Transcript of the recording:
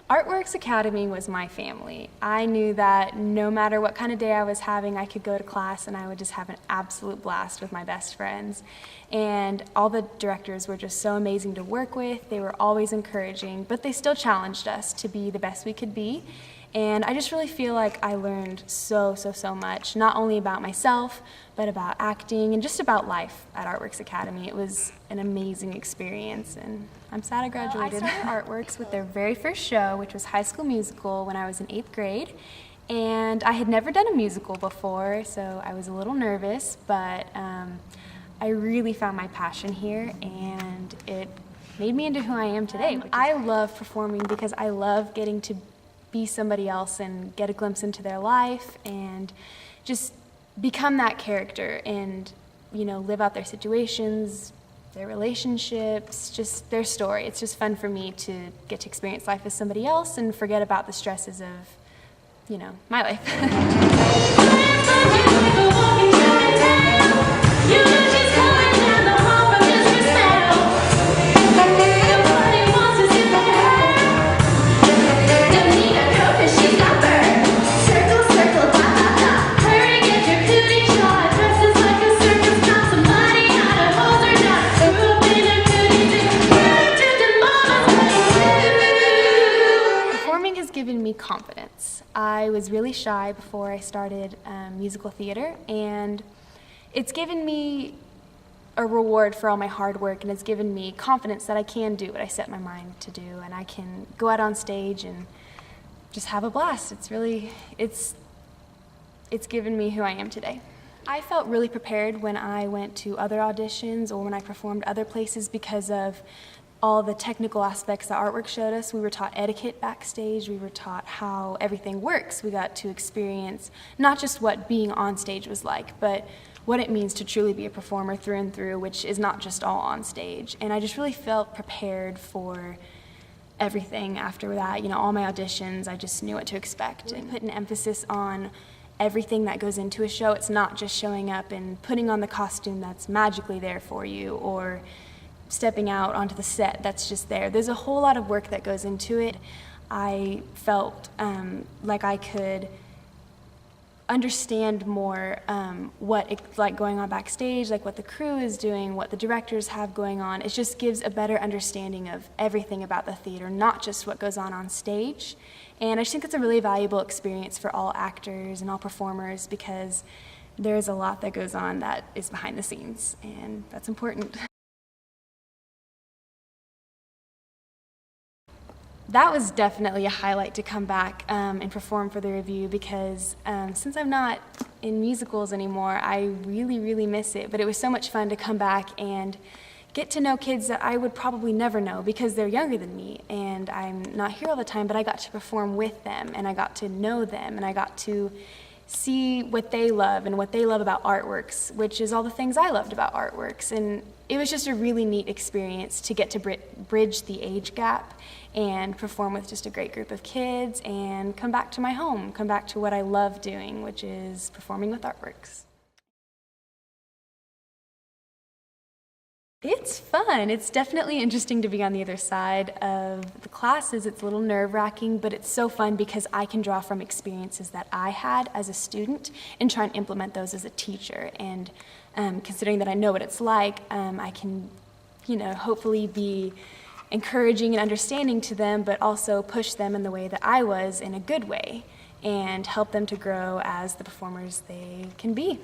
Artworks Academy was my family. I knew that no matter what kind of day I was having, I could go to class and I would just have an absolute blast with my best friends. And all the directors were just so amazing to work with. They were always encouraging, but they still challenged us to be the best we could be. And I just really feel like I learned so much, not only about myself, but about acting and just about life at Artworks Academy. It was an amazing experience, and I'm sad I graduated. I started Artworks with their very first show, which was High School Musical, when I was in 8th grade. And I had never done a musical before, so I was a little nervous, but I really found my passion here, and it made me into who I am today. I love performing because I love getting to be somebody else and get a glimpse into their life and just become that character and, you know, live out their situations, their relationships, just their story. It's just fun for me to get to experience life as somebody else and forget about the stresses of, you know, my life. Given me confidence. I was really shy before I started musical theater, and it's given me a reward for all my hard work, and it's given me confidence that I can do what I set my mind to do, and I can go out on stage and just have a blast. It's given me who I am today. I felt really prepared when I went to other auditions or when I performed other places because of all the technical aspects that Artwork showed us. We were taught etiquette backstage, we were taught how everything works. We got to experience not just what being on stage was like, but what it means to truly be a performer through and through, which is not just all on stage. And I just really felt prepared for everything after that. You know, all my auditions, I just knew what to expect. And put an emphasis on everything that goes into a show. It's not just showing up and putting on the costume that's magically there for you, or stepping out onto the set that's just there. There's a whole lot of work that goes into it. I felt like I could understand more what it's like going on backstage, like what the crew is doing, what the directors have going on. It just gives a better understanding of everything about the theater, not just what goes on stage. And I just think it's a really valuable experience for all actors and all performers, because there's a lot that goes on that is behind the scenes, and that's important. That was definitely a highlight to come back and perform for the review, because since I'm not in musicals anymore, I really miss it. But it was so much fun to come back and get to know kids that I would probably never know because they're younger than me, and I'm not here all the time, but I got to perform with them, and I got to know them, and I got to see what they love and what they love about Artworks, which is all the things I loved about Artworks. And it was just a really neat experience to get to bridge the age gap and perform with just a great group of kids and come back to my home, come back to what I love doing, which is performing with Artworks. It's fun. It's definitely interesting to be on the other side of the classes. It's a little nerve-wracking, but it's so fun because I can draw from experiences that I had as a student and try and implement those as a teacher. And considering that I know what it's like, I can, you know, hopefully be encouraging and understanding to them, but also push them in the way that I was, in a good way, and help them to grow as the performers they can be.